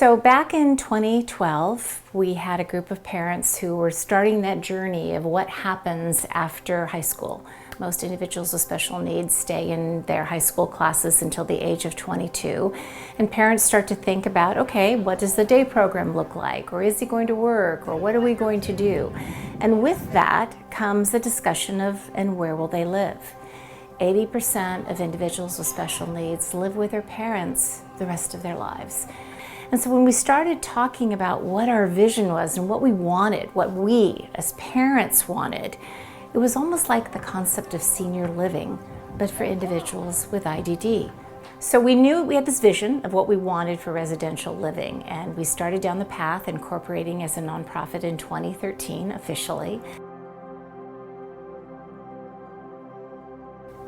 So back in 2012, we had a group of parents who were starting that journey of what happens after high school. Most individuals with special needs stay in their high school classes until the age of 22. And parents start to think about, okay, what does the day program look like? Or is he going to work? Or what are we going to do? And with that comes a discussion of, and where will they live? 80% of individuals with special needs live with their parents the rest of their lives. And so when we started talking about what our vision was and what we wanted, what we as parents wanted, it was almost like the concept of senior living, but for individuals with IDD. So we knew we had this vision of what we wanted for residential living, and we started down the path incorporating as a nonprofit in 2013 officially.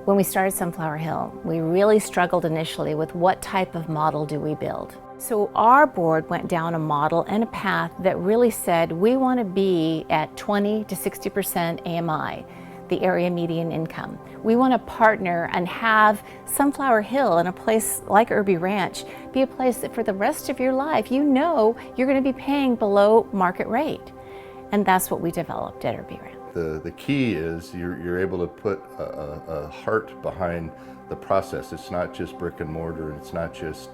When we started Sunflower Hill, we really struggled initially with what type of model do we build. So our board went down a model and a path that really said we want to be at 20 to 60% AMI, the area median income. We want to partner and have Sunflower Hill in a place like Irby Ranch be a place that for the rest of your life you know you're going to be paying below market rate. And that's what we developed at Irby Ranch. The key is you're able to put a heart behind the process. It's not just brick and mortar, it's not just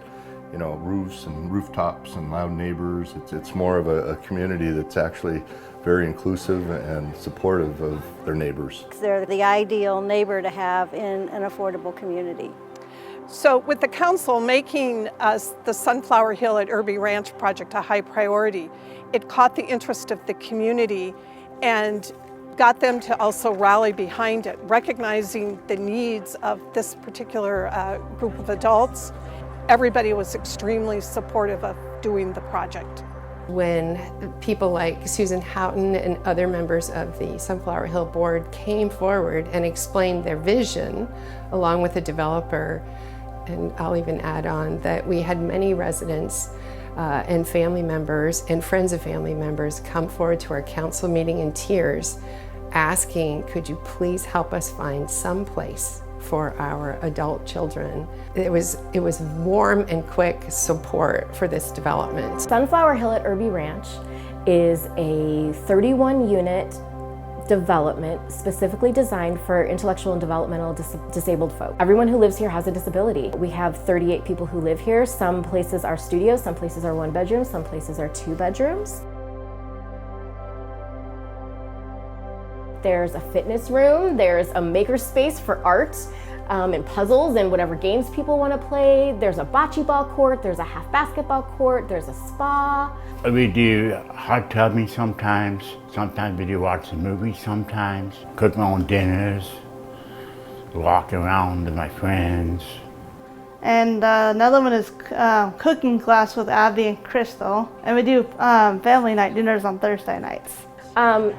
roofs and rooftops and loud neighbors. It's more of a community that's actually very inclusive and supportive of their neighbors. They're the ideal neighbor to have in an affordable community. So with the council making the Sunflower Hill at Irby Ranch project a high priority, it caught the interest of the community and got them to also rally behind it, recognizing the needs of this particular group of adults. Everybody was extremely supportive of doing the project. When people like Susan Houghton and other members of the Sunflower Hill board came forward and explained their vision along with the developer, and I'll even add on that we had many residents and family members and friends of family members come forward to our council meeting in tears asking, could you please help us find some place for our adult children. It was warm and quick support for this development. Sunflower Hill at Irby Ranch is a 31-unit development specifically designed for intellectual and developmental disabled folk. Everyone who lives here has a disability. We have 38 people who live here. Some places are studios, some places are 1 bedroom, some places are 2 bedrooms. There's a fitness room, there's a maker space for art and puzzles and whatever games people want to play. There's a bocce ball court, there's a half basketball court, there's a spa. We do hot tubbing sometimes we do watch movies sometimes, cook my own dinners, walk around with my friends. And another one is cooking class with Abby and Crystal. And we do family night dinners on Thursday nights.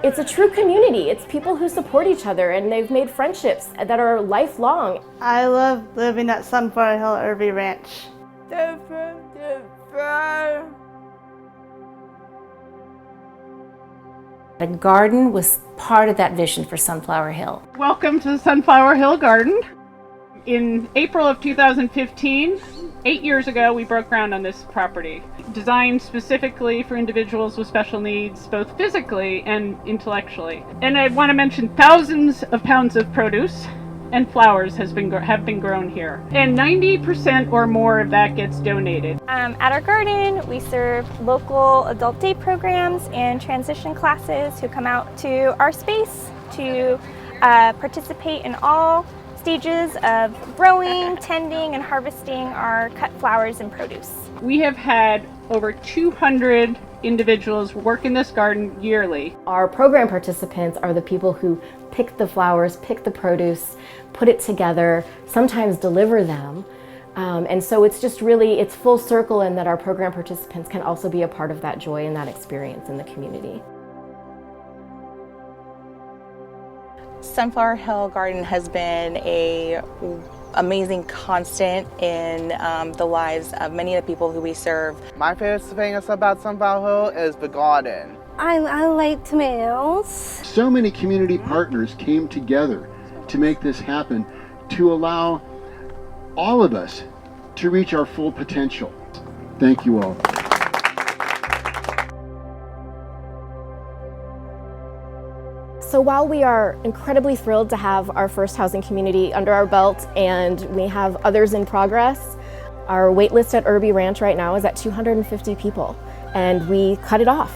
It's a true community. It's people who support each other, and they've made friendships that are lifelong. I love living at Sunflower Hill at Irby Ranch. The garden was part of that vision for Sunflower Hill. Welcome to the Sunflower Hill Garden. In April of 2015, 8 years ago, we broke ground on this property, designed specifically for individuals with special needs, both physically and intellectually. And I want to mention thousands of pounds of produce and flowers have been grown here. And 90% or more of that gets donated. At our garden, we serve local adult day programs and transition classes who come out to our space to participate in all stages of growing, tending, and harvesting our cut flowers and produce. We have had over 200 individuals work in this garden yearly. Our program participants are the people who pick the flowers, pick the produce, put it together, sometimes deliver them. And so it's just really, it's full circle in that our program participants can also be a part of that joy and that experience in the community. Sunflower Hill Garden has been an amazing constant in the lives of many of the people who we serve. My favorite thing about Sunflower Hill is the garden. I like tomatoes. So many community partners came together to make this happen, to allow all of us to reach our full potential. Thank you all. So while we are incredibly thrilled to have our first housing community under our belt and we have others in progress, our wait list at Irby Ranch right now is at 250 people, and we cut it off.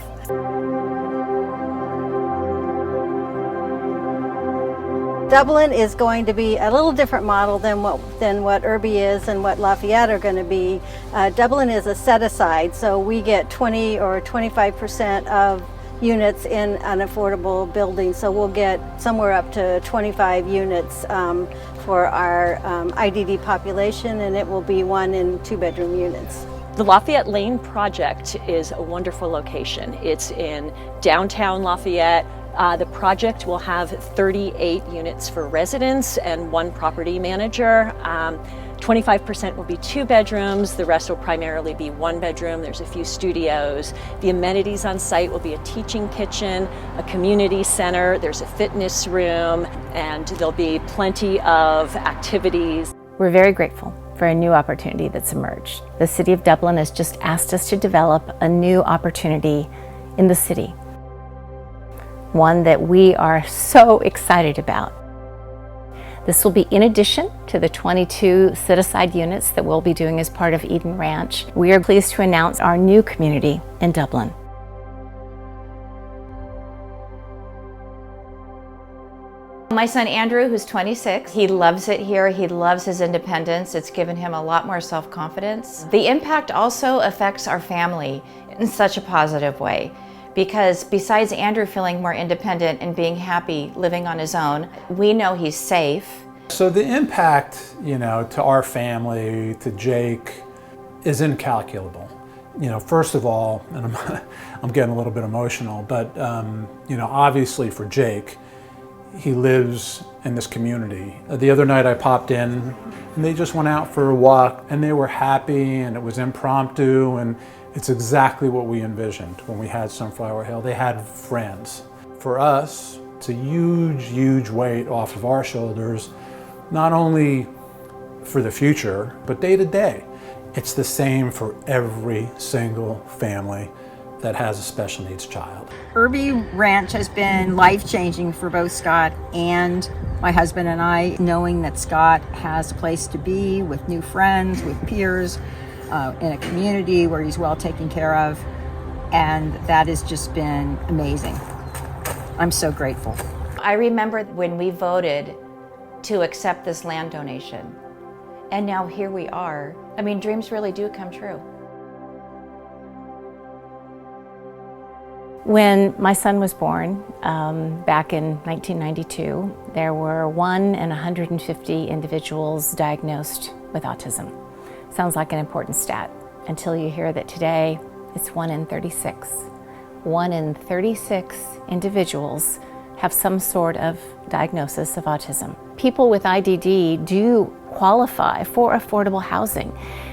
Dublin is going to be a little different model than what Irby is and what Lafayette are going to be. Dublin is a set-aside, so we get 20 or 25% of units in an affordable building, so we'll get somewhere up to 25 units for our IDD population, and it will be 1 and 2 bedroom units. The Lafayette Lane project is a wonderful location. It's in downtown Lafayette. The project will have 38 units for residents and 1 property manager. 25% will be 2 bedrooms, the rest will primarily be 1 bedroom. There's a few studios. The amenities on site will be a teaching kitchen, a community center, there's a fitness room, and there'll be plenty of activities. We're very grateful for a new opportunity that's emerged. The City of Dublin has just asked us to develop a new opportunity in the city, one that we are so excited about. This will be in addition to the 22 set-aside units that we'll be doing as part of Eden Ranch. We are pleased to announce our new community in Dublin. My son Andrew, who's 26, he loves it here. He loves his independence. It's given him a lot more self-confidence. The impact also affects our family in such a positive way, because besides Andrew feeling more independent and being happy living on his own, we know he's safe. So the impact, to our family, to Jake, is incalculable. First of all, and I'm getting a little bit emotional, but obviously for Jake, he lives in this community. The other night I popped in and they just went out for a walk and they were happy and it was impromptu, and it's exactly what we envisioned when we had Sunflower Hill. They had friends. For us, it's a huge, huge weight off of our shoulders, not only for the future, but day to day. It's the same for every single family that has a special needs child. Irby Ranch has been life-changing for both Scott and my husband and I, knowing that Scott has a place to be with new friends, with peers, in a community where he's well taken care of, and that has just been amazing. I'm so grateful. I remember when we voted to accept this land donation, and now here we are. I mean, dreams really do come true. When my son was born back in 1992, there were 1 in 150 individuals diagnosed with autism. Sounds like an important stat until you hear that today it's 1 in 36. 1 in 36 individuals have some sort of diagnosis of autism. People with IDD do qualify for affordable housing.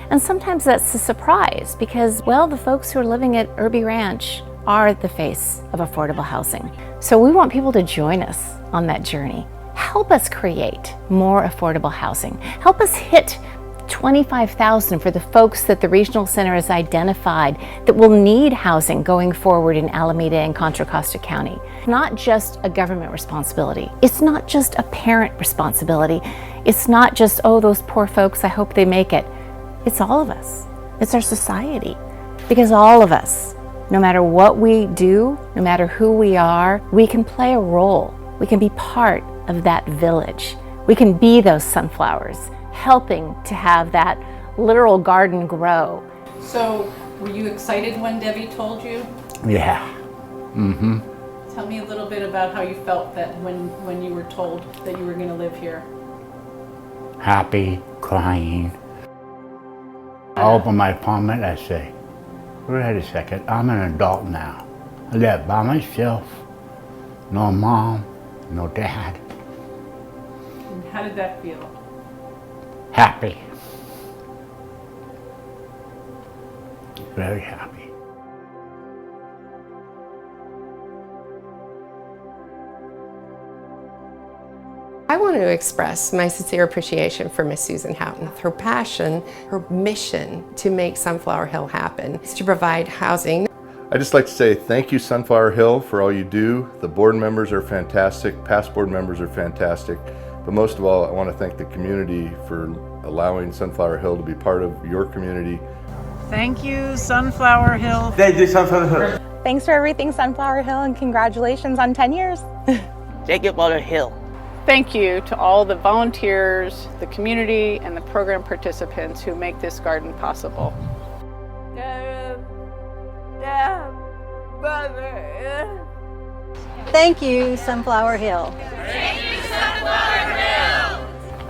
And sometimes that's a surprise because, well, the folks who are living at Irby Ranch are the face of affordable housing. So we want people to join us on that journey. Help us create more affordable housing. Help us hit 25,000 for the folks that the Regional Center has identified that will need housing going forward in Alameda and Contra Costa County. Not just a government responsibility. It's not just a parent responsibility. It's not just, oh, those poor folks, I hope they make it. It's all of us. It's our society. Because all of us, no matter what we do, no matter who we are, we can play a role. We can be part of that village. We can be those sunflowers, helping to have that literal garden grow. So, were you excited when Debbie told you? Yeah. Mm-hmm. Tell me a little bit about how you felt that when you were told that you were going to live here. Happy, crying. I open my palm I say, wait a second, I'm an adult now. I live by myself. No mom, no dad. And how did that feel? Happy. Very happy. I want to express my sincere appreciation for Miss Susan Houghton. Her passion, her mission to make Sunflower Hill happen is to provide housing. I'd just like to say thank you, Sunflower Hill, for all you do. The board members are fantastic, past board members are fantastic, but most of all, I want to thank the community for allowing Sunflower Hill to be part of your community. Thank you, Sunflower Hill. Thank you, Sunflower Hill. Thanks for everything, Sunflower Hill, and congratulations on 10 years. Jacob on the Hill. Thank you to all the volunteers, the community, and the program participants who make this garden possible. Thank you, Sunflower Hill.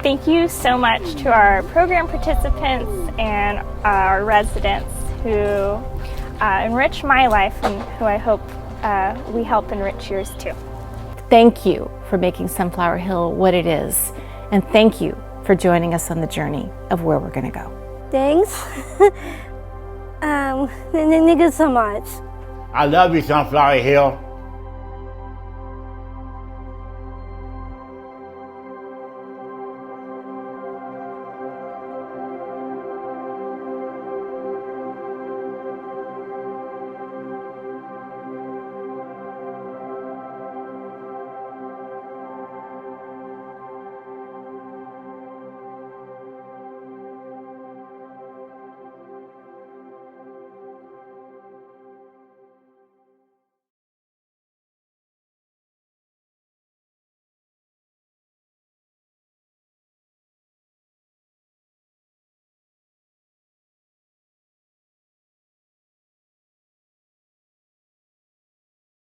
Thank you so much to our program participants and our residents who enrich my life and who I hope we help enrich yours too. Thank you for making Sunflower Hill what it is, and thank you for joining us on the journey of where we're going to go. Thanks. Thank you so much. I love you, Sunflower Hill.